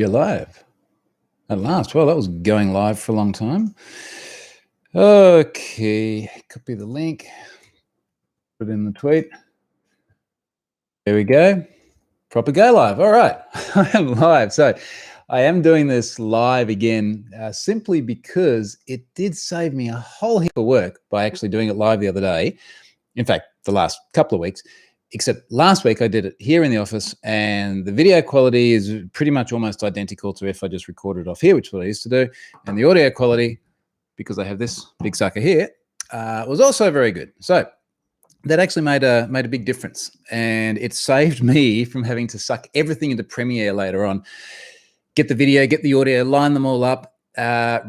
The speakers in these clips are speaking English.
You're live at last. Well, that was going live for a long time. Okay, copy the link, put it in the tweet. There we go. Proper go live. All right, I am live. So I am doing this live again simply because it did save me a whole heap of work by actually doing it live the other day. In fact, the last couple of weeks. Except last week I did it here in the office and the video quality is pretty much almost identical to if I just recorded off here, which is what I used to do. And the audio quality, because I have this big sucker here, was also very good. So that actually made a big difference. And it saved me from having to suck everything into Premiere later on, get the video, get the audio, line them all up,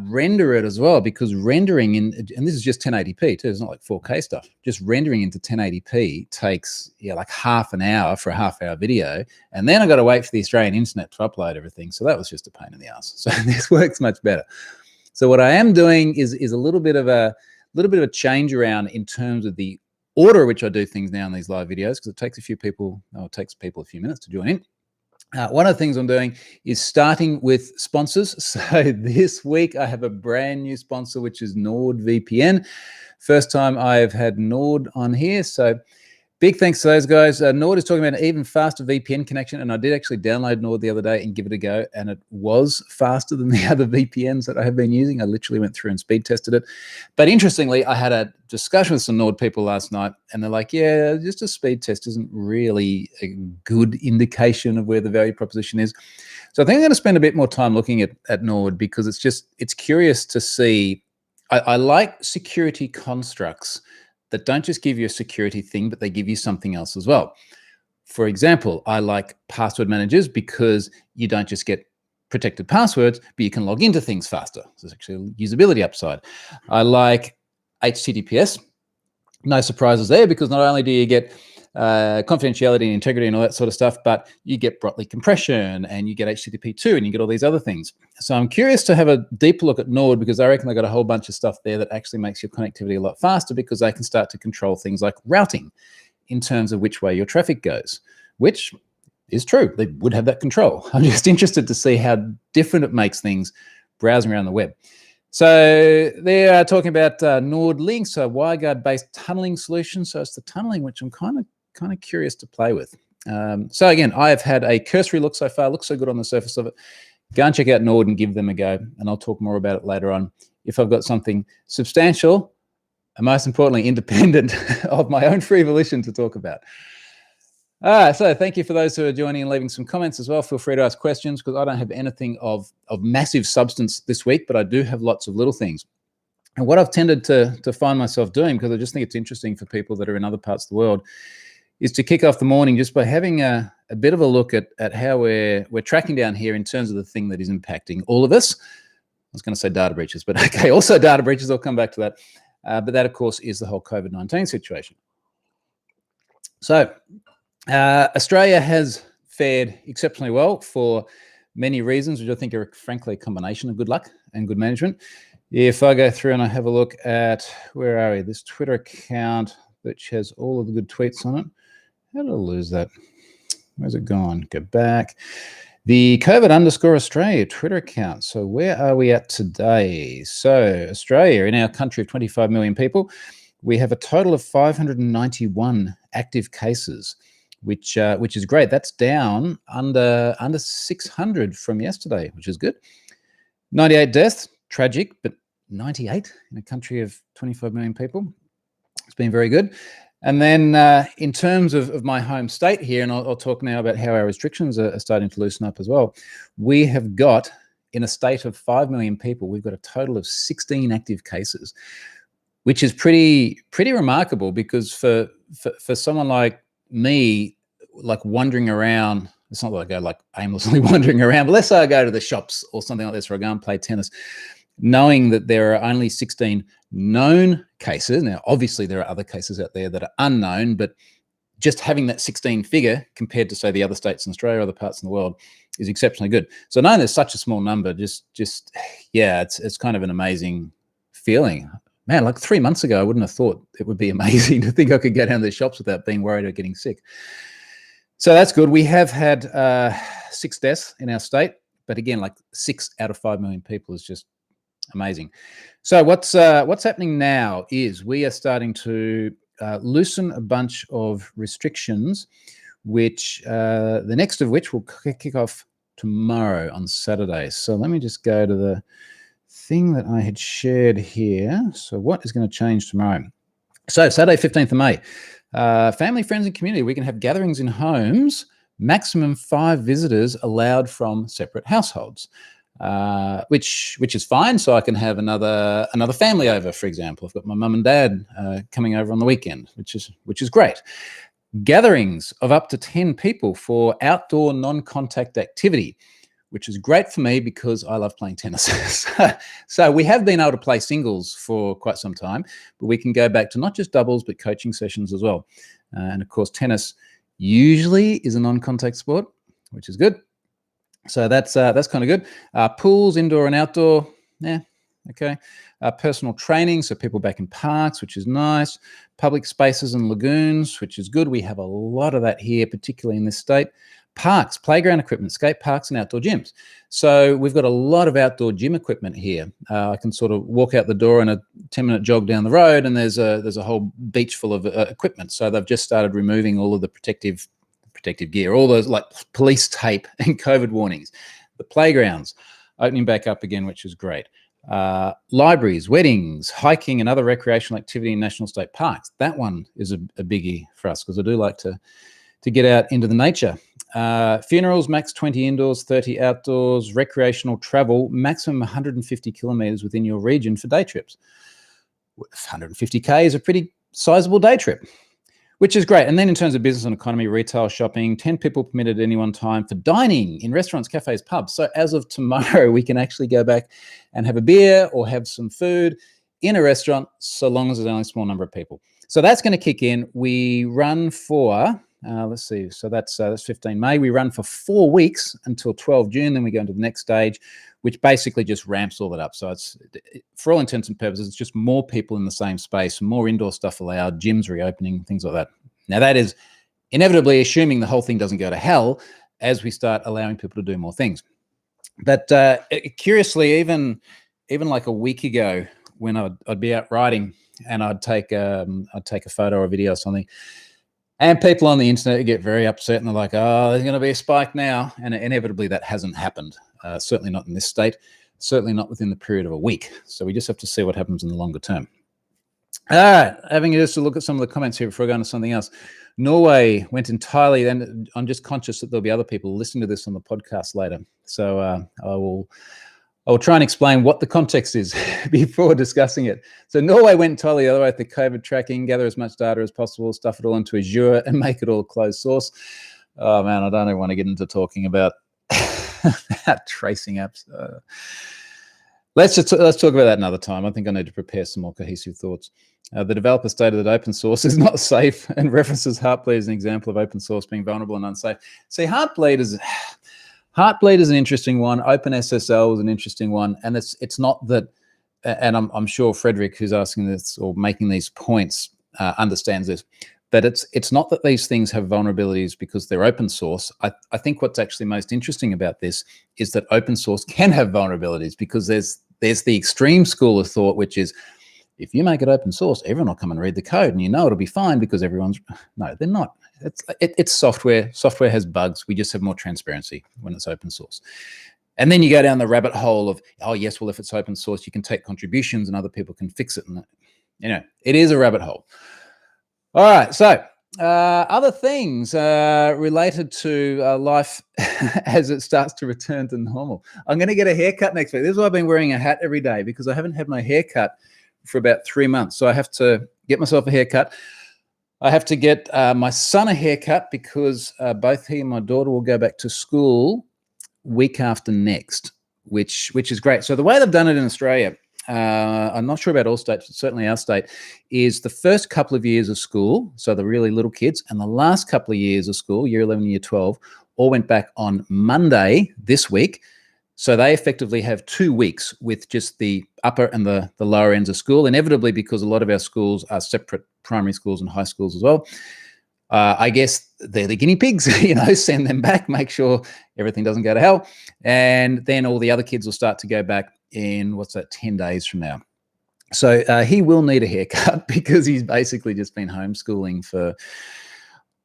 render it as well, because rendering in, and this is just 1080p too, it's not like 4K stuff, just rendering into 1080p takes like half an hour for a half-hour video, and then I got to wait for the Australian internet to upload everything, so that was just a pain in the ass. So this works much better. So what I am doing is a little bit of a change around in terms of the order which I do things now in these live videos, because it takes people a few minutes to join in. One of the things I'm doing is starting with sponsors. So this week I have a brand new sponsor, which is NordVPN. First time I've had Nord on here. So big thanks to those guys. Nord is talking about an even faster VPN connection. And I did actually download Nord the other day and give it a go. And it was faster than the other VPNs that I have been using. I literally went through and speed tested it. But interestingly, I had a discussion with some Nord people last night. And they're like, yeah, just a speed test isn't really a good indication of where the value proposition is. So I think I'm going to spend a bit more time looking at Nord, because it's curious to see. I like security constructs that don't just give you a security thing, but they give you something else as well. For example, I like password managers because you don't just get protected passwords, but you can log into things faster. So there's actually a usability upside. I like HTTPS. No surprises there, because not only do you get confidentiality and integrity and all that sort of stuff, but you get Brotli compression and you get HTTP2 and you get all these other things. So I'm curious to have a deeper look at Nord, because I reckon they got a whole bunch of stuff there that actually makes your connectivity a lot faster, because they can start to control things like routing in terms of which way your traffic goes, which is true. They would have that control. I'm just interested to see how different it makes things browsing around the web. So they're talking about NordLynx, so WireGuard-based tunneling solution. So it's the tunneling which I'm kind of curious to play with. So again, I have had a cursory look so far. Looks so good on the surface of it. Go and check out Nord and give them a go, and I'll talk more about it later on if I've got something substantial and most importantly independent of my own free volition to talk about. So thank you for those who are joining and leaving some comments as well. Feel free to ask questions, because I don't have anything of massive substance this week, but I do have lots of little things. And what I've tended to find myself doing, because I just think it's interesting for people that are in other parts of the world, is to kick off the morning just by having a bit of a look at how we're tracking down here in terms of the thing that is impacting all of us. I was going to say data breaches, but okay, also data breaches. I'll come back to that. But that, of course, is the whole COVID-19 situation. So Australia has fared exceptionally well for many reasons, which I think are frankly a combination of good luck and good management. If I go through and I have a look at, where are we, this Twitter account which has all of the good tweets on it. How did I lose that? Where's it gone? Go back. The COVID_Australia Twitter account. So where are we at today? So Australia, in our country of 25 million people, we have a total of 591 active cases, which is great. That's down under 600 from yesterday, which is good. 98 deaths, tragic, but 98 in a country of 25 million people. It's been very good. And then in terms of my home state here, and I'll talk now about how our restrictions are starting to loosen up as well. We have got, in a state of 5 million people, we've got a total of 16 active cases, which is pretty remarkable, because for someone like me, like wandering around, it's not like I go like aimlessly wandering around, but let's say I go to the shops or something like this, or I go and play tennis, knowing that there are only 16 known cases. Now, obviously, there are other cases out there that are unknown, but just having that 16 figure compared to, say, the other states in Australia or other parts in the world is exceptionally good. So knowing there's such a small number, yeah, it's kind of an amazing feeling. Man, like 3 months ago, I wouldn't have thought it would be amazing to think I could go down to the shops without being worried about getting sick. So that's good. We have had 6 deaths in our state, But again, like 6 out of 5 million people is just amazing. So what's happening now is we are starting to loosen a bunch of restrictions, which the next of which will kick off tomorrow on Saturday. So let me just go to the thing that I had shared here. So what is going to change tomorrow? So Saturday, 15th of May, family, friends, and community. We can have gatherings in homes, maximum 5 visitors allowed from separate households, which is fine. So I can have another family over, for example. I've got my mum and dad coming over on the weekend, which is great. Gatherings of up to 10 people for outdoor non-contact activity, which is great for me because I love playing tennis. So we have been able to play singles for quite some time, but we can go back to not just doubles, but coaching sessions as well. And of course, tennis usually is a non-contact sport, which is good. So that's kind of good. Pools, indoor and outdoor, okay. Personal training, so people back in parks, which is nice. Public spaces and lagoons, which is good. We have a lot of that here, particularly in this state. Parks, playground equipment, skate parks, and outdoor gyms. So we've got a lot of outdoor gym equipment here. I can sort of walk out the door and a 10-minute jog down the road, and there's a whole beach full of equipment. So they've just started removing all of the protective gear, all those like police tape and COVID warnings. The playgrounds opening back up again, which is great. Libraries, weddings, hiking, and other recreational activity in national state parks. That one is a biggie for us because I do like to get out into the nature. Funerals, max 20 indoors, 30 outdoors. Recreational travel, maximum 150 kilometers within your region for day trips. 150K is a pretty sizable day trip, which is great. And then in terms of business and economy, retail, shopping, 10 people permitted at any one time for dining in restaurants, cafes, pubs. So as of tomorrow, we can actually go back and have a beer or have some food in a restaurant, so long as there's only a small number of people. So that's going to kick in. We run for... let's see. So that's 15 May. We run for 4 weeks until 12 June. Then we go into the next stage, which basically just ramps all that up. So it's, for all intents and purposes, it's just more people in the same space, more indoor stuff allowed, gyms reopening, things like that. Now that is inevitably assuming the whole thing doesn't go to hell as we start allowing people to do more things. But curiously, even like a week ago, when I'd be out riding and I'd take a photo or a video or something. And people on the internet get very upset and they're like, oh, there's going to be a spike now. And inevitably that hasn't happened. Certainly not in this state, certainly not within the period of a week. So we just have to see what happens in the longer term. All right, having just a look at some of the comments here before I go on to something else. Norway went entirely, then I'm just conscious that there'll be other people listening to this on the podcast later. So I will try and explain what the context is before discussing it. So Norway went entirely the other way with the COVID tracking, gather as much data as possible, stuff it all into Azure and make it all closed source. Oh man, I don't even want to get into talking about tracing apps. Let's talk about that another time. I think I need to prepare some more cohesive thoughts. The developer stated that open source is not safe and references Heartbleed as an example of open source being vulnerable and unsafe. See, Heartbleed is an interesting one. OpenSSL is an interesting one, and it's not that. And I'm sure Frederick, who's asking this or making these points, understands this. But it's not that these things have vulnerabilities because they're open source. I think what's actually most interesting about this is that open source can have vulnerabilities because there's the extreme school of thought, which is if you make it open source, everyone will come and read the code and you know it'll be fine because everyone's... No, they're not. It's software. Software has bugs. We just have more transparency when it's open source. And then you go down the rabbit hole of, oh, yes, well, if it's open source, you can take contributions and other people can fix it. And, it is a rabbit hole. All right, so other things related to life as it starts to return to normal. I'm going to get a haircut next week. This is why I've been wearing a hat every day, because I haven't had my hair cut for about 3 months. So I have to get myself a haircut. I have to get my son a haircut because both he and my daughter will go back to school week after next, which is great. So the way they've done it in Australia, I'm not sure about all states, but certainly our state, is the first couple of years of school, so the really little kids, and the last couple of years of school, year 11, year 12, all went back on Monday this week. So they effectively have 2 weeks with just the upper and the lower ends of school, inevitably because a lot of our schools are separate primary schools and high schools as well. I guess they're the guinea pigs, send them back, make sure everything doesn't go to hell. And then all the other kids will start to go back in, 10 days from now. So he will need a haircut because he's basically just been homeschooling for,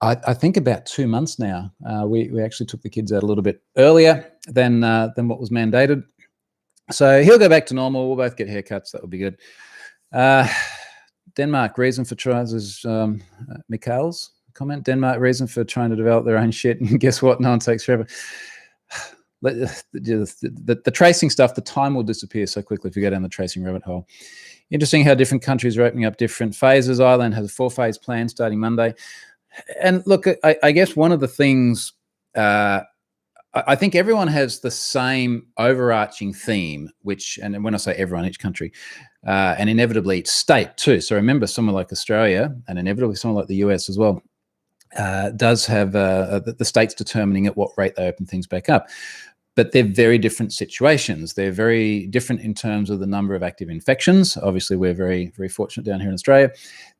I think, about 2 months now. We actually took the kids out a little bit earlier than what was mandated. So he'll go back to normal. We'll both get haircuts. That will be good. Denmark, reason for trousers, Mikhail's comment. Denmark, reason for trying to develop their own shit. And guess what? No one takes forever. The tracing stuff, the time will disappear so quickly if you go down the tracing rabbit hole. Interesting how different countries are opening up different phases. Ireland has a 4-phase plan starting Monday. And look, I guess one of the things, I think everyone has the same overarching theme, and when I say everyone, each country, and inevitably each state too. So remember, somewhere like Australia and inevitably somewhere like the US as well, does have the states determining at what rate they open things back up. But they're very different situations. They're very different in terms of the number of active infections. Obviously, we're very, very fortunate down here in Australia.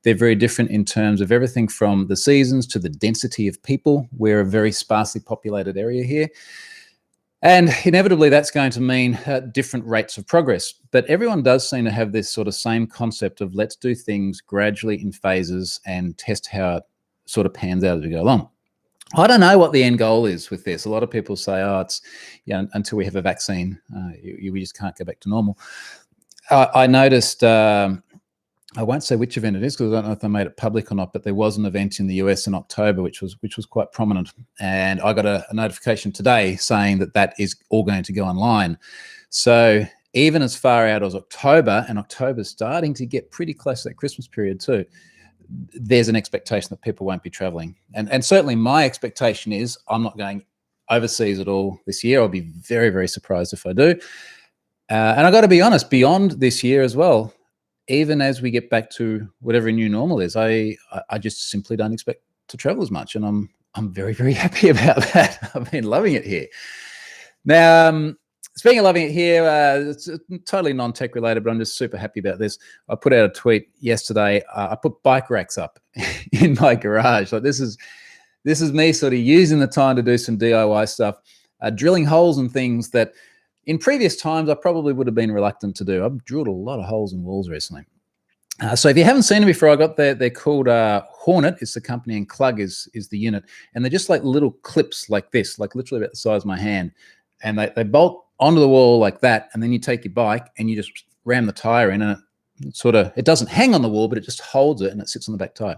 They're very different in terms of everything from the seasons to the density of people. We're a very sparsely populated area here. And inevitably, that's going to mean different rates of progress. But everyone does seem to have this sort of same concept of let's do things gradually in phases and test how it sort of pans out as we go along. I don't know what the end goal is with this. A lot of people say, it's, until we have a vaccine, we just can't go back to normal. I noticed, I won't say which event it is because I don't know if they made it public or not, but there was an event in the US in October, which was quite prominent. And I got a notification today saying that is all going to go online. So even as far out as October, and October's starting to get pretty close to that Christmas period too, there's an expectation that people won't be traveling. And certainly my expectation is I'm not going overseas at all this year. I'll be very, very surprised if I do. And I've got to be honest, beyond this year as well, even as we get back to whatever a new normal is, I just simply don't expect to travel as much. And I'm very, very happy about that. I've been loving it here. Now, speaking of loving it here, it's totally non-tech related, but I'm just super happy about this. I put out a tweet yesterday. I put bike racks up in my garage. Like this is me sort of using the time to do some DIY stuff, drilling holes and things that in previous times I probably would have been reluctant to do. I've drilled a lot of holes in walls recently. So if you haven't seen them before, they're called Hornet. It's the company, and Klug is the unit. And they're just like little clips like this, like literally about the size of my hand. And they bolt onto the wall like that, and then you take your bike and you just ram the tire in, and it doesn't hang on the wall, but it just holds it and it sits on the back tire.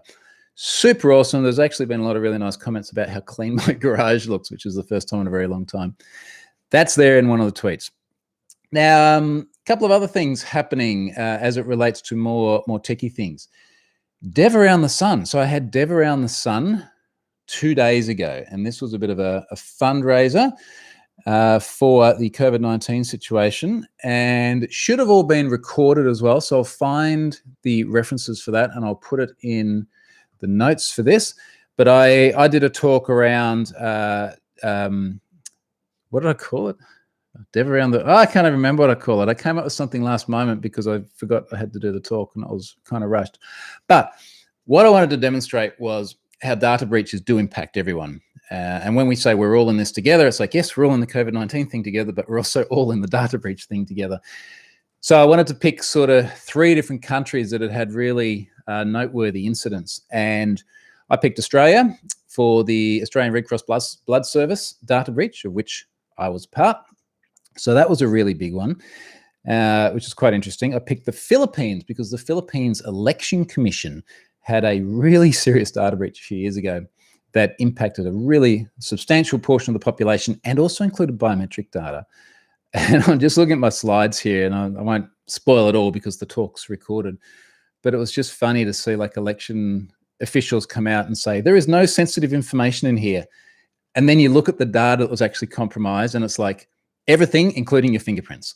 Super awesome. There's actually been a lot of really nice comments about how clean my garage looks, which is the first time in a very long time. That's there in one of the tweets. Now, a couple of other things happening as it relates to more techie things. Dev Around the Sun. So I had Dev Around the Sun 2 days ago, and this was a bit of a fundraiser for the COVID-19 situation, and it should have all been recorded as well. So I'll find the references for that and I'll put it in the notes for this. But I did a talk around, what did I call it? Dev Around the, I can't even remember what I call it. I came up with something last moment because I forgot I had to do the talk and I was kind of rushed. But what I wanted to demonstrate was how data breaches do impact everyone. And when we say we're all in this together, it's like, yes, we're all in the COVID-19 thing together, but we're also all in the data breach thing together. So I wanted to pick sort of 3 different countries that had really noteworthy incidents. And I picked Australia for the Australian Red Cross Blood Service data breach, of which I was part. So that was a really big one, which is quite interesting. I picked the Philippines because the Philippines Election Commission had a really serious data breach a few years ago that impacted a really substantial portion of the population and also included biometric data. And I'm just looking at my slides here, and I won't spoil it all because the talk's recorded, but it was just funny to see like election officials come out and say, there is no sensitive information in here. And then you look at the data that was actually compromised and it's like everything, including your fingerprints.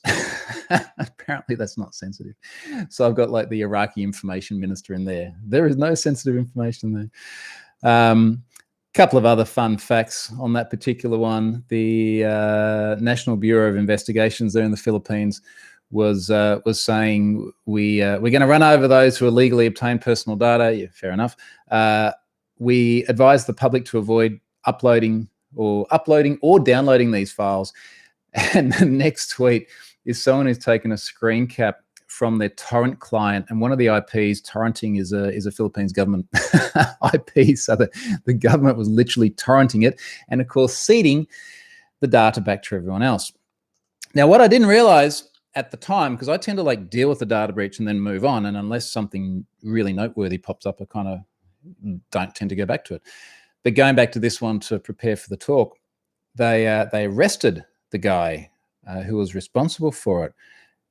Apparently that's not sensitive. So I've got like the Iraqi information minister in there. There is no sensitive information there. Couple of other fun facts on that particular one. The National Bureau of Investigations there in the Philippines was saying we're going to run over those who illegally obtain personal data. Yeah, fair enough. we advise the public to avoid uploading or downloading these files. And the next tweet is someone who's taken a screen cap from their torrent client, and one of the IPs, torrenting is a Philippines government IP, so the government was literally torrenting it, and of course seeding the data back to everyone else. Now, what I didn't realize at the time, because I tend to like deal with the data breach and then move on, and unless something really noteworthy pops up, I kind of don't tend to go back to it. But going back to this one to prepare for the talk, they arrested the guy who was responsible for it,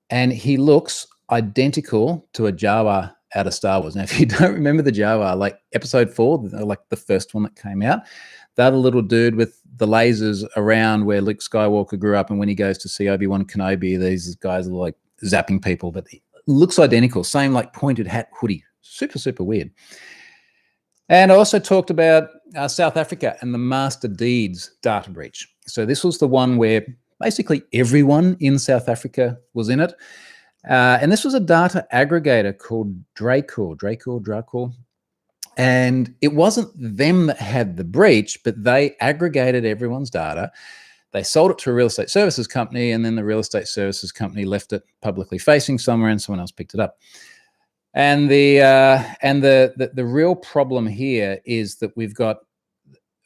and he looks identical to a Jawa out of Star Wars. Now, if you don't remember the Jawa, like episode 4, like the first one that came out, that little dude with the lasers around where Luke Skywalker grew up, and when he goes to see Obi-Wan Kenobi, these guys are like zapping people, but it looks identical, same like pointed hat hoodie. Super, super weird. And I also talked about South Africa and the Master Deeds data breach. So this was the one where basically everyone in South Africa was in it. And this was a data aggregator called Dracor. And it wasn't them that had the breach, but they aggregated everyone's data. They sold it to a real estate services company, and then the real estate services company left it publicly facing somewhere, and someone else picked it up. And the real problem here is that we've got,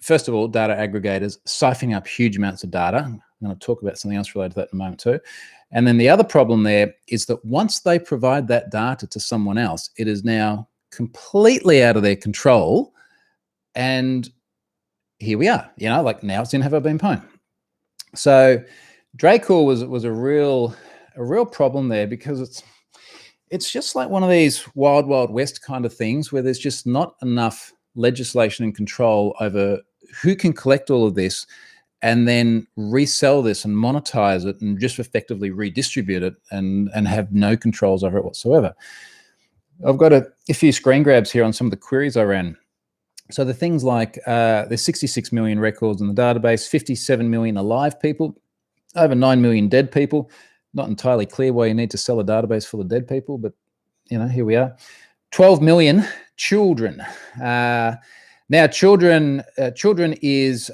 first of all, data aggregators siphoning up huge amounts of data. I'm going to talk about something else related to that in a moment too. And then the other problem there is that once they provide that data to someone else, it is now completely out of their control. And here we are, like now it's in Have I Been Pwned. So Dracor was a real problem there, because it's just like one of these wild, wild west kind of things where there's just not enough legislation and control over who can collect all of this and then resell this and monetize it and just effectively redistribute it and have no controls over it whatsoever. I've got a few screen grabs here on some of the queries I ran. So the things like there's 66 million records in the database, 57 million alive people, over 9 million dead people. Not entirely clear why you need to sell a database full of dead people, but here we are. 12 million children. Now, children is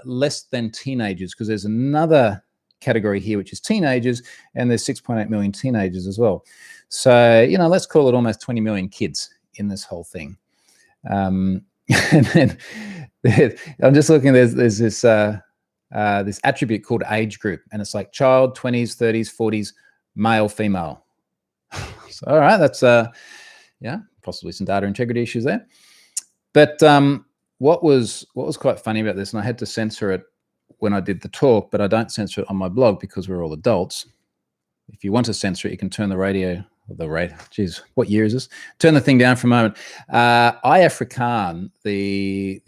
less than teenagers, because there's another category here, which is teenagers, and there's 6.8 million teenagers as well. So, let's call it almost 20 million kids in this whole thing. And then I'm just looking, there's this attribute called age group, and it's like child, 20s, 30s, 40s, male, female. So, all right, that's, possibly some data integrity issues there. But what was quite funny about this, and I had to censor it when I did the talk, but I don't censor it on my blog because we're all adults. If you want to censor it, you can turn geez, what year is this? Turn the thing down for a moment. iAfrikaan, the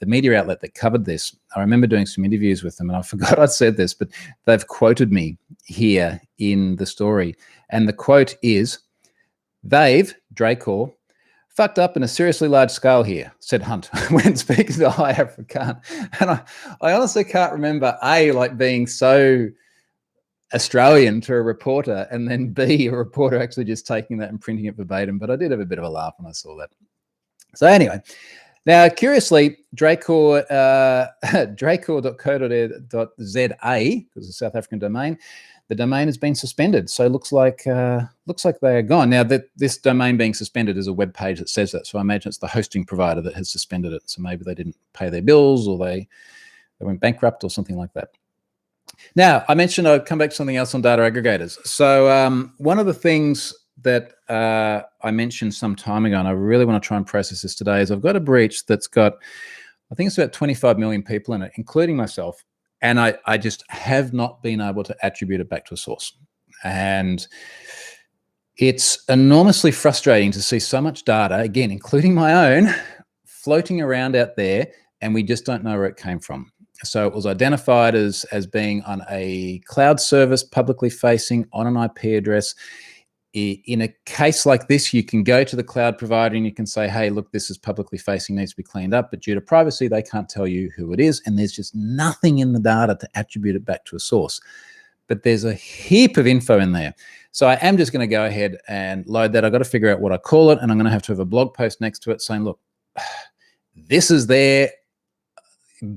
media outlet that covered this, I remember doing some interviews with them, and I forgot I'd said this, but they've quoted me here in the story. And the quote is, "They've, Dracor, fucked up in a seriously large scale here," said Hunt when speaking to iAfrikaan. And I honestly can't remember, A, like being so Australian to a reporter, and then B, a reporter actually just taking that and printing it verbatim. But I did have a bit of a laugh when I saw that. So anyway, now curiously, Dracor, dracor.co.za, because it's a South African domain, the domain has been suspended. So it looks like they are gone. Now, this domain being suspended is a web page that says that. So I imagine it's the hosting provider that has suspended it. So maybe they didn't pay their bills, or they went bankrupt or something like that. Now, I mentioned I'd come back to something else on data aggregators. So one of the things that I mentioned some time ago, and I really want to try and process this today, is I've got a breach that's got, I think it's about 25 million people in it, including myself. And I just have not been able to attribute it back to a source. And it's enormously frustrating to see so much data, again, including my own, floating around out there, and we just don't know where it came from. So it was identified as being on a cloud service, publicly facing, on an IP address. In a case like this, you can go to the cloud provider and you can say, hey, look, this is publicly facing, needs to be cleaned up. But due to privacy, they can't tell you who it is. And there's just nothing in the data to attribute it back to a source. But there's a heap of info in there. So I am just going to go ahead and load that. I've got to figure out what I call it. And I'm going to have a blog post next to it saying, look, this is there.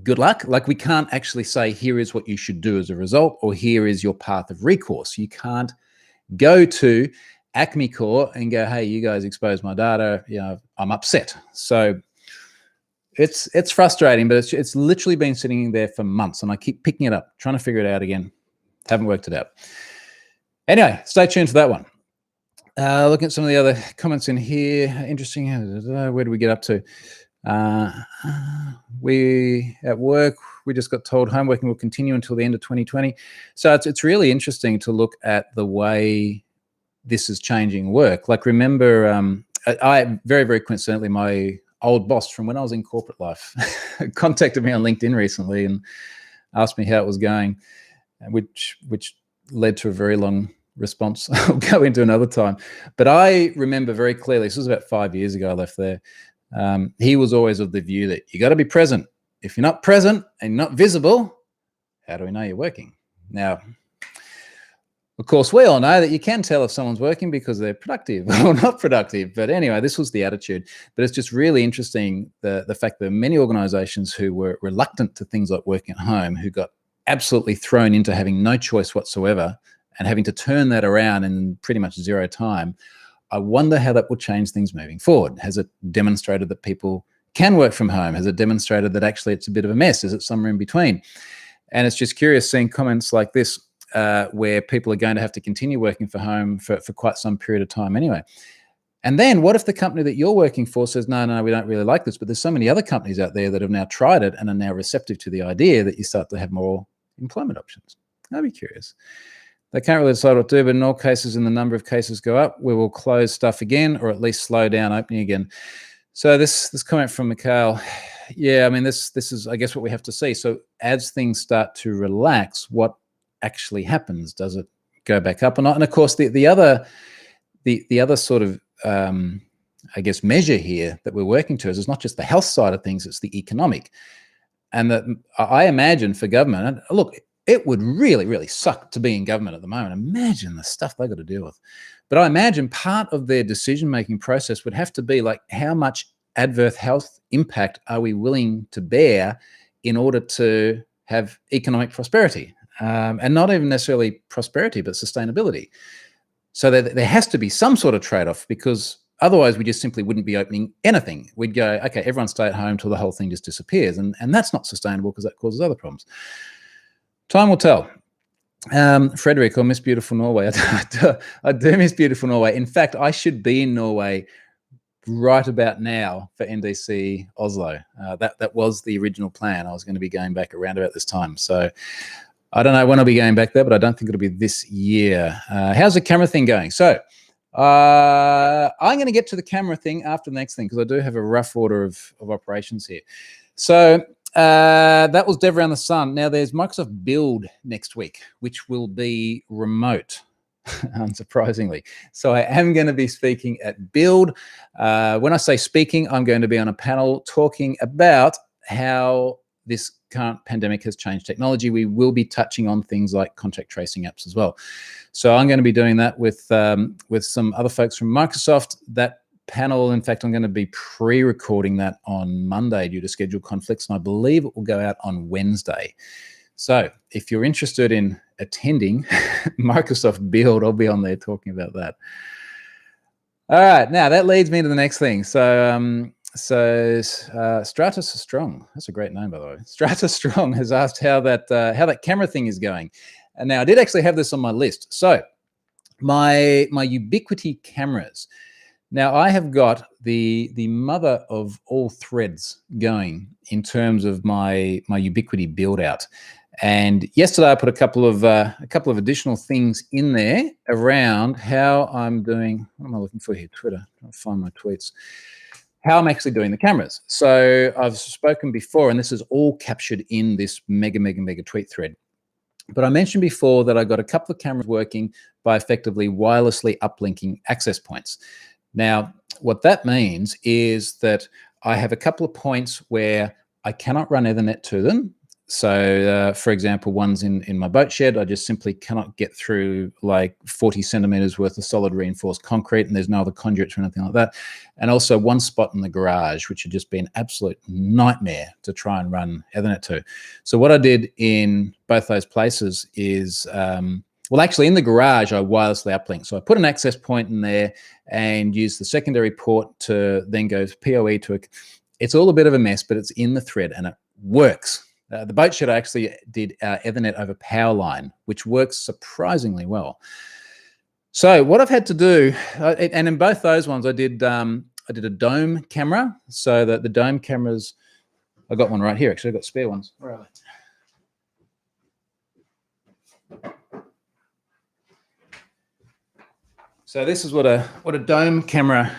Good luck. Like, we can't actually say, here is what you should do as a result, or here is your path of recourse. You can't go to Acme Corp and go, hey, you guys exposed my data. I'm upset. So it's frustrating, but it's literally been sitting there for months, and I keep picking it up, trying to figure it out again. Haven't worked it out. Anyway, stay tuned for that one. Looking at some of the other comments in here. Interesting. Where do we get up to? We at work, we just got told home working will continue until the end of 2020. So it's really interesting to look at the way this is changing work. Like, remember, I very, very coincidentally, my old boss from when I was in corporate life contacted me on LinkedIn recently and asked me how it was going, which led to a very long response I'll go into another time. But I remember very clearly, this was about 5 years ago I left there. He was always of the view that you got to be present. If you're not present and not visible, how do we know you're working? Now, of course, we all know that you can tell if someone's working because they're productive or not productive. But anyway, this was the attitude. But it's just really interesting, the fact that many organizations who were reluctant to things like working at home, who got absolutely thrown into having no choice whatsoever and having to turn that around in pretty much zero time. I wonder how that will change things moving forward. Has it demonstrated that people can work from home? Has it demonstrated that actually it's a bit of a mess? Is it somewhere in between? And it's just curious seeing comments like this, where people are going to have to continue working from home for quite some period of time anyway. And then what if the company that you're working for says, no, we don't really like this, but there's so many other companies out there that have now tried it and are now receptive to the idea that you start to have more employment options? I'd be curious. They can't really decide what to do, but in all cases, in the number of cases go up, we will close stuff again, or at least slow down opening again. So this comment from Mikhail, yeah, I mean, this is, I guess, what we have to see. So as things start to relax, what actually happens? Does it go back up or not? And of course, the other sort of, I guess, measure here that we're working to is not just the health side of things, it's the economic. And that I imagine for government, and look, it would really, really suck to be in government at the moment. Imagine the stuff they've got to deal with. But I imagine part of their decision-making process would have to be like, how much adverse health impact are we willing to bear in order to have economic prosperity? And not even necessarily prosperity, but sustainability. So there has to be some sort of trade-off, because otherwise we just simply wouldn't be opening anything. We'd go, okay, everyone stay at home till the whole thing just disappears. And that's not sustainable, because that causes other problems. Time will tell. Frederick, I miss beautiful Norway. I do miss beautiful Norway. In fact, I should be in Norway right about now for NDC Oslo. That was the original plan. I was going to be going back around about this time. So I don't know when I'll be going back there, but I don't think it'll be this year. How's the camera thing going? So I'm going to get to the camera thing after the next thing, because I do have a rough order of operations here. So that was Dev Around the Sun. Now there's Microsoft Build next week, which will be remote, unsurprisingly. So I am going to be speaking at Build. When I say speaking, I'm going to be on a panel talking about how this current pandemic has changed technology. We will be touching on things like contact tracing apps as well. So I'm going to be doing that with some other folks from Microsoft. That panel, in fact, I'm going to be pre-recording that on Monday due to schedule conflicts, and I believe it will go out on Wednesday. So if you're interested in attending Microsoft Build, I'll be on there talking about that. All right, now that leads me to the next thing. So Stratus Strong, that's a great name, by the way. Stratus Strong has asked how that camera thing is going. And now I did actually have this on my list. So my Ubiquiti cameras. Now I have got the mother of all threads going in terms of my Ubiquiti build out. And yesterday I put a couple of additional things in there around how I'm doing. What am I looking for here? Twitter. I'll find my tweets. How I'm actually doing the cameras. So I've spoken before, and this is all captured in this mega tweet thread. But I mentioned before that I got a couple of cameras working by effectively wirelessly uplinking access points. Now, what that means is that I have a couple of points where I cannot run Ethernet to them. So, for example, ones in my boat shed, I just simply cannot get through like 40 centimeters worth of solid reinforced concrete, and there's no other conduits or anything like that. And also one spot in the garage, which had just been absolute nightmare to try and run Ethernet to. So what I did in both those places is, well, actually in the garage, I wirelessly uplinked. So I put an access point in there and used the secondary port to then go PoE to it's all a bit of a mess, but it's in the thread and it works. The boat shed, I actually did Ethernet over Powerline, which works surprisingly well. So what I've had to do, and in both those ones, I did a dome camera. So that the dome cameras, I got one right here. Actually, I've got spare ones. Where are they? So this is what a dome camera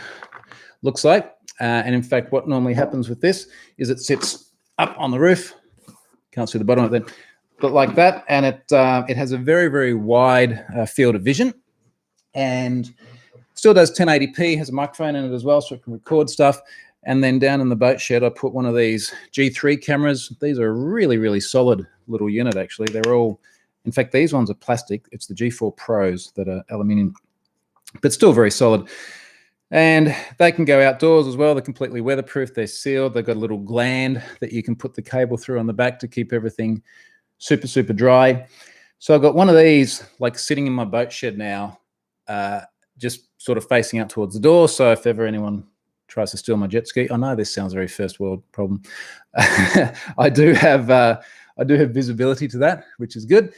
looks like. And in fact, what normally happens with this is it sits up on the roof. Can't see the bottom of it, but like that, and it has a very, very wide field of vision, and still does 1080p. Has a microphone in it as well, so it can record stuff. And then down in the boat shed, I put one of these G3 cameras. These are a really, really solid little unit. Actually, they're all, in fact, these ones are plastic. It's the G4 Pros that are aluminium, but still very solid. And they can go outdoors as well. They're completely weatherproof. They're sealed. They've got a little gland that you can put the cable through on the back to keep everything super, super dry. So I've got one of these like sitting in my boat shed now, just sort of facing out towards the door. So if ever anyone tries to steal my jet ski, I know this sounds very first world problem. I do have visibility to that, which is good.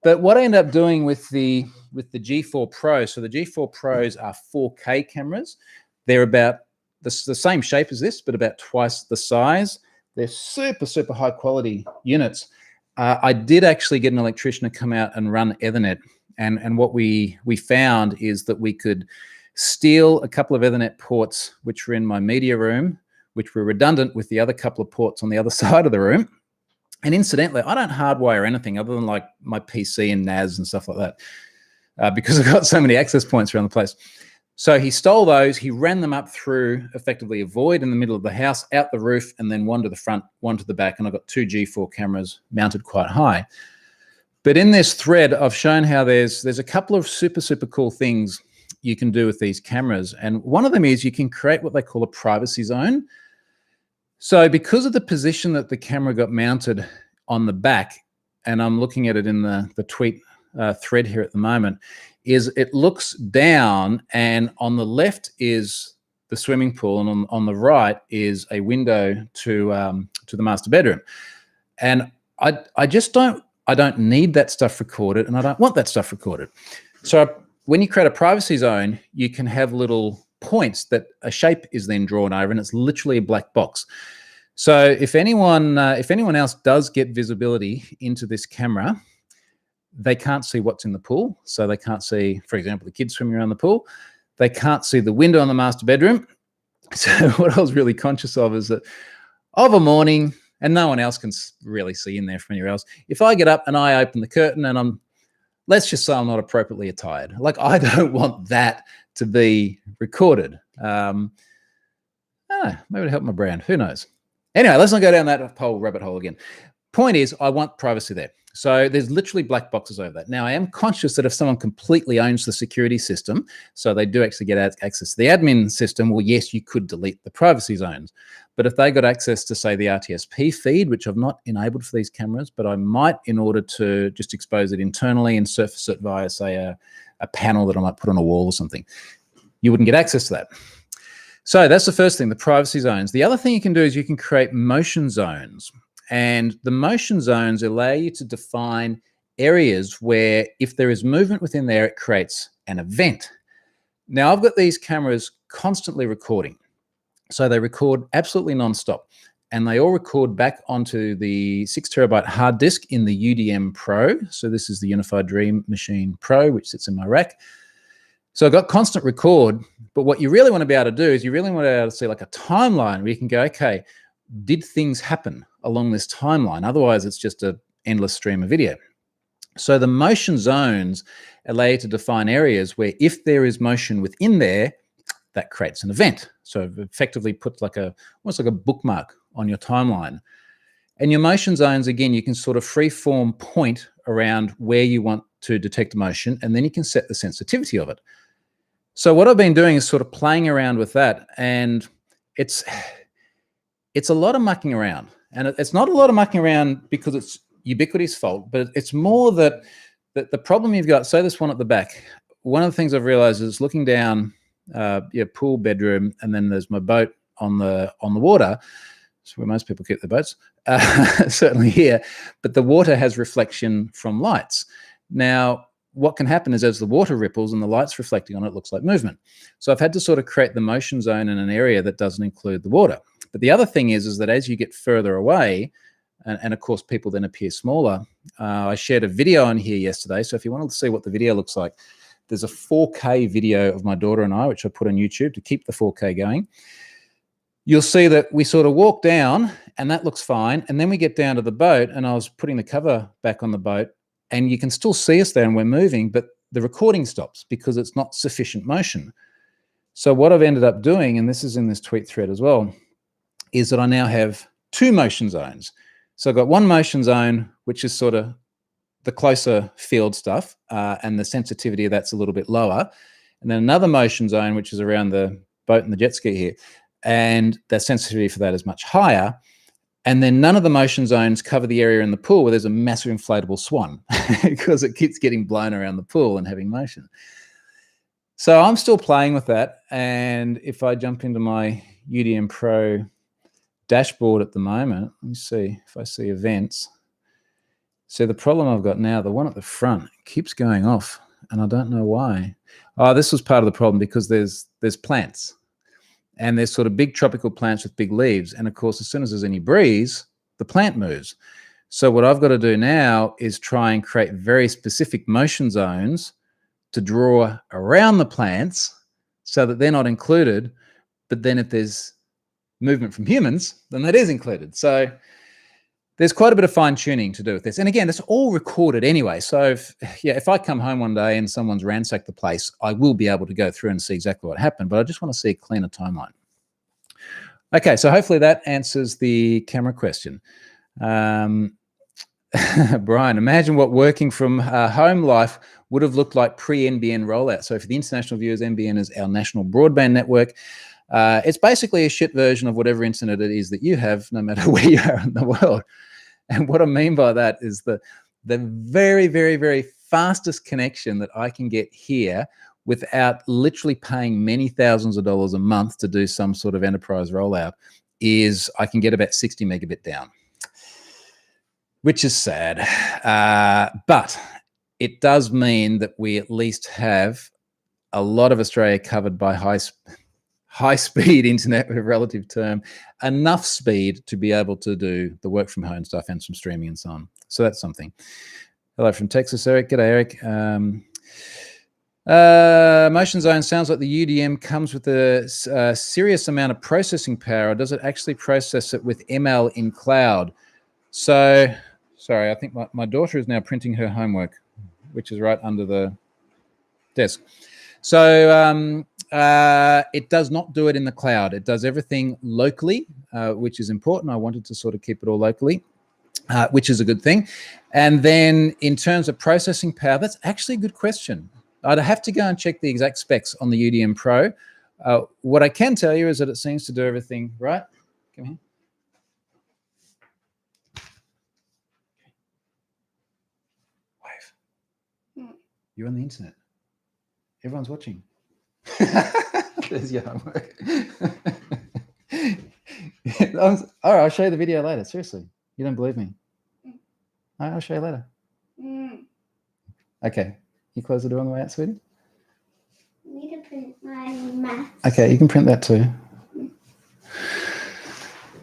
But what I end up doing with the G4 Pro, so the G4 Pros are 4K cameras. They're about the same shape as this, but about twice the size. They're super, super high quality units. I did actually get an electrician to come out and run Ethernet. And what we found is that we could steal a couple of Ethernet ports, which were in my media room, which were redundant with the other couple of ports on the other side of the room. And incidentally, I don't hardwire anything other than like my PC and NAS and stuff like that, because I've got so many access points around the place. So he stole those, he ran them up through effectively a void in the middle of the house, out the roof, and then one to the front, one to the back. And I've got two G4 cameras mounted quite high. But in this thread, I've shown how there's a couple of super, super cool things you can do with these cameras. And one of them is you can create what they call a privacy zone. So because of the position that the camera got mounted on the back, and I'm looking at it in the tweet thread here at the moment, is it looks down, and on the left is the swimming pool, and on the right is a window to the master bedroom. And I don't need that stuff recorded, and I don't want that stuff recorded. So when you create a privacy zone, you can have little points that a shape is then drawn over, and it's literally a black box. So if anyone else does get visibility into this camera, they can't see what's in the pool. So they can't see, for example, the kids swimming around the pool. They can't see the window on the master bedroom. So what I was really conscious of is that of a morning, and no one else can really see in there from anywhere else, if I get up and I open the curtain and let's just say I'm not appropriately attired, like I don't want that to be recorded. Maybe to help my brand, who knows? Anyway, let's not go down that rabbit hole again. Point is, I want privacy there. So there's literally black boxes over that. Now, I am conscious that if someone completely owns the security system, so they do actually get access to the admin system, well, yes, you could delete the privacy zones. But if they got access to, say, the RTSP feed, which I've not enabled for these cameras, but I might in order to just expose it internally and surface it via, say, a panel that I might put on a wall or something, you wouldn't get access to that. So that's the first thing, the privacy zones. The other thing you can do is you can create motion zones. And the motion zones allow you to define areas where if there is movement within there, it creates an event. Now, I've got these cameras constantly recording. So they record absolutely nonstop. And they all record back onto the 6 terabyte hard disk in the UDM Pro. So this is the Unified Dream Machine Pro, which sits in my rack. So I've got constant record, but what you really want to be able to do is you really want to be able to see like a timeline where you can go, okay, did things happen along this timeline? Otherwise, it's just an endless stream of video. So the motion zones allow you to define areas where if there is motion within there, that creates an event. So effectively put like almost like a bookmark on your timeline. And your motion zones, again, you can sort of free-form point around where you want to detect motion, and then you can set the sensitivity of it. So what I've been doing is sort of playing around with that, and it's a lot of mucking around. And it's not a lot of mucking around because it's Ubiquity's fault, but it's more that the problem you've got, say this one at the back, one of the things I've realized is looking down your pool bedroom, and then there's my boat on the water. It's where most people keep their boats, certainly here, but the water has reflection from lights. Now, what can happen is as the water ripples and the light's reflecting on it, it looks like movement. So I've had to sort of create the motion zone in an area that doesn't include the water. But the other thing is that as you get further away, and of course people then appear smaller, I shared a video on here yesterday. So if you wanted to see what the video looks like, there's a 4K video of my daughter and I, which I put on YouTube to keep the 4K going. You'll see that we sort of walk down and that looks fine. And then we get down to the boat and I was putting the cover back on the boat and you can still see us there and we're moving, but the recording stops because it's not sufficient motion. So what I've ended up doing, and this is in this tweet thread as well, is that I now have two motion zones. So I've got one motion zone, which is sort of the closer field stuff, and the sensitivity of that's a little bit lower. And then another motion zone, which is around the boat and the jet ski here. And the sensitivity for that is much higher. And then none of the motion zones cover the area in the pool where there's a massive inflatable swan because it keeps getting blown around the pool and having motion. So I'm still playing with that. And if I jump into my UDM Pro dashboard at the moment, let me see if I see events. So the problem I've got now, the one at the front keeps going off and I don't know why. Oh, this was part of the problem because there's plants. And there's sort of big tropical plants with big leaves. And of course, as soon as there's any breeze, the plant moves. So what I've got to do now is try and create very specific motion zones to draw around the plants so that they're not included. But then if there's movement from humans, then that is included. So there's quite a bit of fine tuning to do with this. And again, it's all recorded anyway. So if I come home one day and someone's ransacked the place, I will be able to go through and see exactly what happened, but I just want to see a cleaner timeline. Okay, so hopefully that answers the camera question. Brian, imagine what working from home life would have looked like pre-NBN rollout. So for the international viewers, NBN is our national broadband network. It's basically a shit version of whatever internet it is that you have, no matter where you are in the world. And what I mean by that is the very, very, very fastest connection that I can get here without literally paying many thousands of dollars a month to do some sort of enterprise rollout is I can get about 60 megabit down, which is sad. But it does mean that we at least have a lot of Australia covered by high-speed internet, a relative term, enough speed to be able to do the work from home stuff and some streaming and so on. So that's something. Hello from Texas, Eric. G'day, Eric. Motion zone sounds like the UDM comes with a serious amount of processing power. Or does it actually process it with ML in cloud? So, sorry, I think my daughter is now printing her homework, which is right under the desk. So it does not do it in the cloud. It does everything locally, which is important. I wanted to sort of keep it all locally, which is a good thing. And then in terms of processing power, that's actually a good question. I'd have to go and check the exact specs on the UDM Pro. What I can tell you is that it seems to do everything right. Come here. Wave. You're on the internet. Everyone's watching. There's your homework. All right, I'll show you the video later. Seriously, you don't believe me? All right, I'll show you later. Okay, you close the door on the way out, sweetie? I need to print my math. Okay, you can print that too.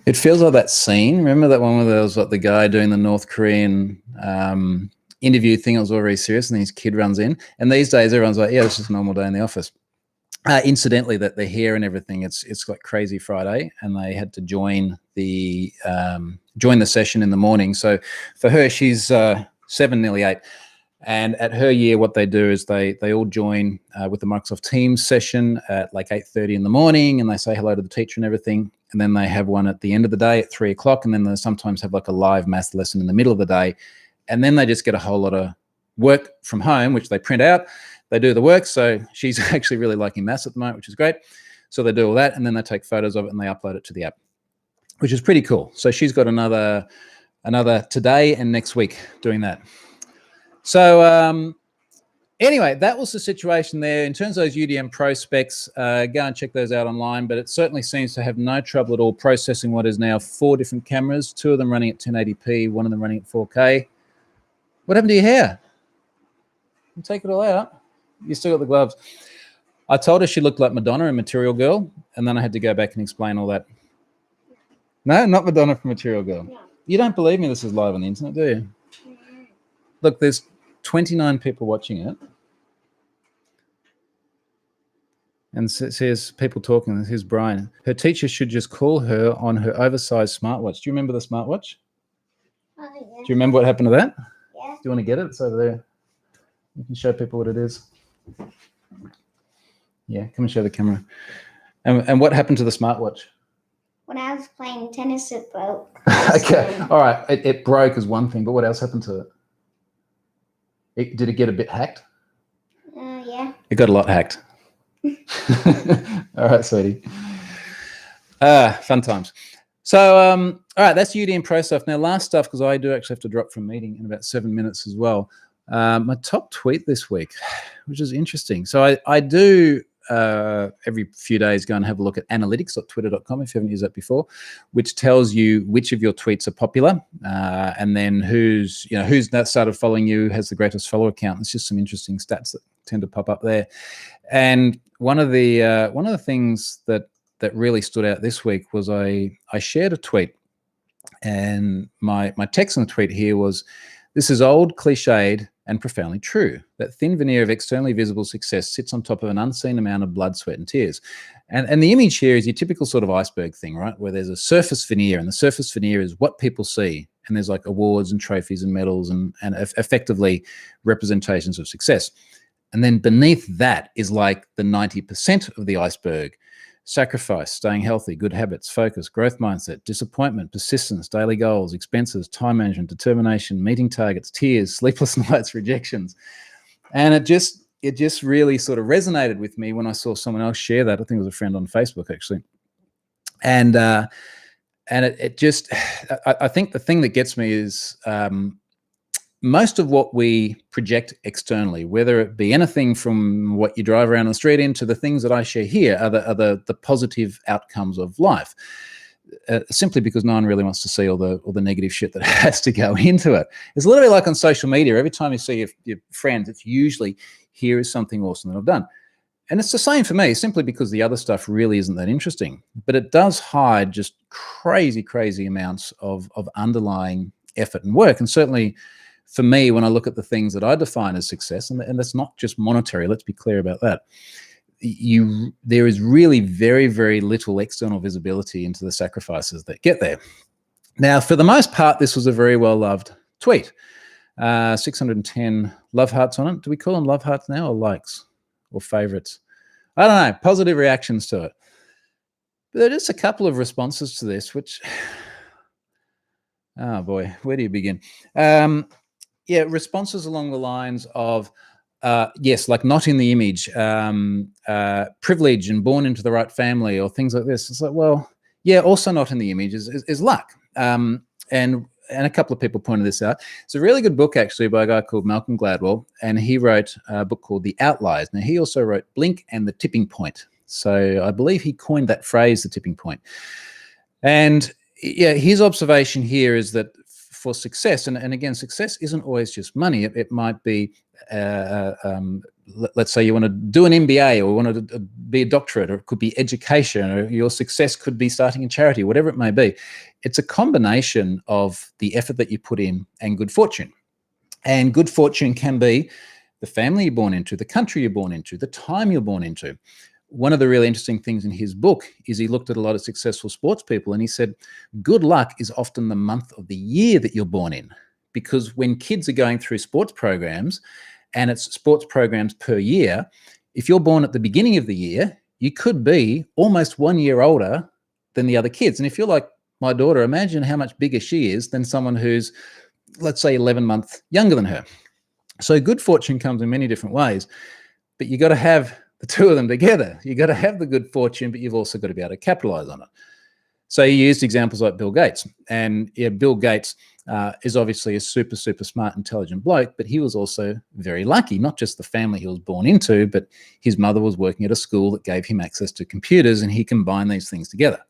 It feels like that scene. Remember that one where there was like the guy doing the North Korean interview thing? It was all very serious, and then his kid runs in. And these days, everyone's like, "Yeah, this is a normal day in the office." Incidentally, that they're here and everything, it's like crazy Friday, and they had to join the session in the morning. So for her, she's 7, nearly 8. And at her year, what they do is they all join with the Microsoft Teams session at like 8:30 in the morning, and they say hello to the teacher and everything. and then they have one at the end of the day at 3 o'clock, and then they sometimes have like a live math lesson in the middle of the day, and then they just get a whole lot of work from home, which they print out. They do the work. So she's actually really liking maths at the moment, which is great. So they do all that, and then they take photos of it and they upload it to the app, which is pretty cool. So she's got another today and next week doing that. So anyway, that was the situation there. In terms of those UDM Pro specs, go and check those out online, but it certainly seems to have no trouble at all processing what is now 4 different cameras, 2 of them running at 1080p, 1 of them running at 4K. What happened to your hair? You take it all out. You still got the gloves. I told her she looked like Madonna in Material Girl, and then I had to go back and explain all that. No, not Madonna from Material Girl. No. You don't believe me this is live on the internet, do you? Mm-hmm. Look, there's 29 people watching it. And says people talking. Here's Brian. Her teacher should just call her on her oversized smartwatch. Do you remember the smartwatch? Oh, yeah. Do you remember what happened to that? Yeah. Do you want to get it? It's over there. You can show people what it is. Yeah, come and show the camera. And what happened to the smartwatch? When I was playing tennis, it broke. Okay, all right. It broke is one thing, but what else happened to it? Did it get a bit hacked? Yeah. It got a lot hacked. All right, sweetie. Fun times. So, all right, that's UDM Pro stuff. Now, last stuff, because I do actually have to drop from a meeting in about 7 minutes as well. My top tweet this week, which is interesting. So I do every few days go and have a look at analytics.twitter.com if you haven't used that before, which tells you which of your tweets are popular, and then who's that started following you, has the greatest follower count. It's just some interesting stats that tend to pop up there. And one of the things that really stood out this week was I shared a tweet, and my text on the tweet here was, "This is old, cliched, and profoundly true. That thin veneer of externally visible success sits on top of an unseen amount of blood, sweat, and tears." And the image here is your typical sort of iceberg thing, right? Where there's a surface veneer, and the surface veneer is what people see. And there's like awards and trophies and medals and effectively representations of success. And then beneath that is like the 90% of the iceberg. Sacrifice, staying healthy, good habits, focus, growth mindset, disappointment, persistence, daily goals, expenses, time management, determination, meeting targets, tears, sleepless nights, rejections. And it just really sort of resonated with me when I saw someone else share that. I think it was a friend on Facebook, actually. And it just, I think the thing that gets me is most of what we project externally, whether it be anything from what you drive around the street in to the things that I share here, are the positive outcomes of life. Simply because no one really wants to see all the negative shit that has to go into it. It's a little bit like on social media. Every time you see your friends, it's usually, here is something awesome that I've done. And it's the same for me, simply because the other stuff really isn't that interesting. But it does hide just crazy, crazy amounts of underlying effort and work. And certainly for me, when I look at the things that I define as success, and that's not just monetary, let's be clear about that, there is really very, very little external visibility into the sacrifices that get there. Now, for the most part, this was a very well-loved tweet. 610 love hearts on it. Do we call them love hearts now, or likes, or favorites? I don't know. Positive reactions to it. But there are just a couple of responses to this, which, oh boy, where do you begin? Yeah, responses along the lines of, yes, like not in the image, privilege and born into the right family, or things like this. It's like, well, yeah, also not in the image is luck. And a couple of people pointed this out. It's a really good book, actually, by a guy called Malcolm Gladwell, and he wrote a book called The Outliers. Now, he also wrote Blink and the Tipping Point. So I believe he coined that phrase, the tipping point. And yeah, his observation here is that for success, and again, success isn't always just money. It might be, let's say you want to do an MBA, or want to be a doctorate, or it could be education, or your success could be starting a charity, whatever it may be. It's a combination of the effort that you put in and good fortune. And good fortune can be the family you're born into, the country you're born into, the time you're born into. One of the really interesting things in his book is he looked at a lot of successful sports people, and he said, good luck is often the month of the year that you're born in. Because when kids are going through sports programs, and it's sports programs per year, if you're born at the beginning of the year, you could be almost 1 year older than the other kids. And if you're like my daughter, imagine how much bigger she is than someone who's, let's say, 11 months younger than her. So good fortune comes in many different ways, but you got to have the two of them together. You got to have the good fortune, but you've also got to be able to capitalize on it. So he used examples like Bill Gates, and yeah, Bill Gates is obviously a super, super smart, intelligent bloke, but he was also very lucky, not just the family he was born into, but his mother was working at a school that gave him access to computers, and he combined these things together.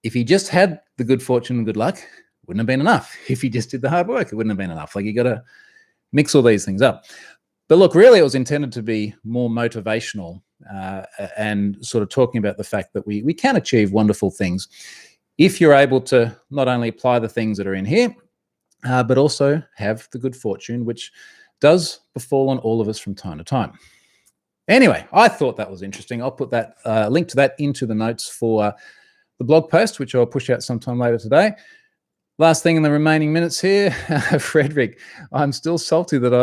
If he just had the good fortune and good luck, it wouldn't have been enough. If he just did the hard work, it wouldn't have been enough. Like, you got to mix all these things up. But look, really, it was intended to be more motivational and sort of talking about the fact that we can achieve wonderful things if you're able to not only apply the things that are in here, but also have the good fortune, which does befall on all of us from time to time. Anyway, I thought that was interesting. I'll put that link to that into the notes for the blog post, which I'll push out sometime later today. Last thing in the remaining minutes here, Frederick, I'm still salty that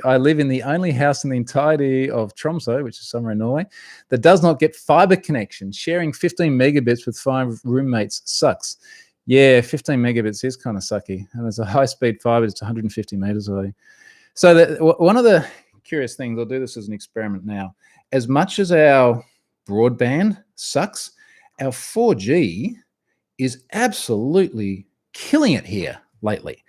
I live in the only house in the entirety of Tromsø, which is somewhere in Norway, that does not get fiber connection. Sharing 15 megabits with 5 roommates sucks. Yeah, 15 megabits is kind of sucky. And there's a high-speed fiber that's 150 meters away. So one of the curious things, I'll do this as an experiment now. As much as our broadband sucks, our 4G is absolutely killing it here lately.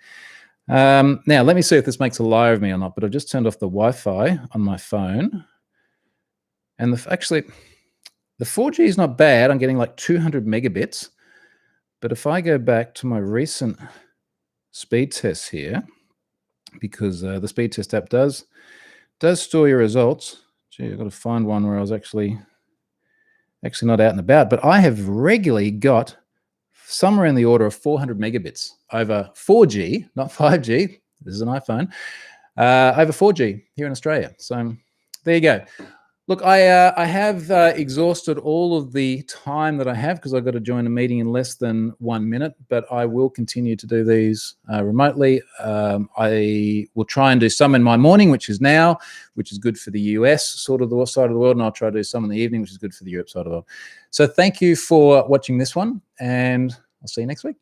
Now, let me see if this makes a liar of me or not, but I've just turned off the Wi-Fi on my phone. And actually, the 4G is not bad. I'm getting like 200 megabits. But if I go back to my recent speed tests here, because the speed test app does store your results. Gee, I've got to find one where I was actually not out and about. But I have regularly got somewhere in the order of 400 megabits over 4G, not 5G. This is an iPhone, over 4G here in Australia. So there you go. Look, I have exhausted all of the time that I have because I've got to join a meeting in less than 1 minute, but I will continue to do these remotely. I will try and do some in my morning, which is now, which is good for the US sort of the side of the world, and I'll try to do some in the evening, which is good for the Europe side of the world. So thank you for watching this one, and I'll see you next week.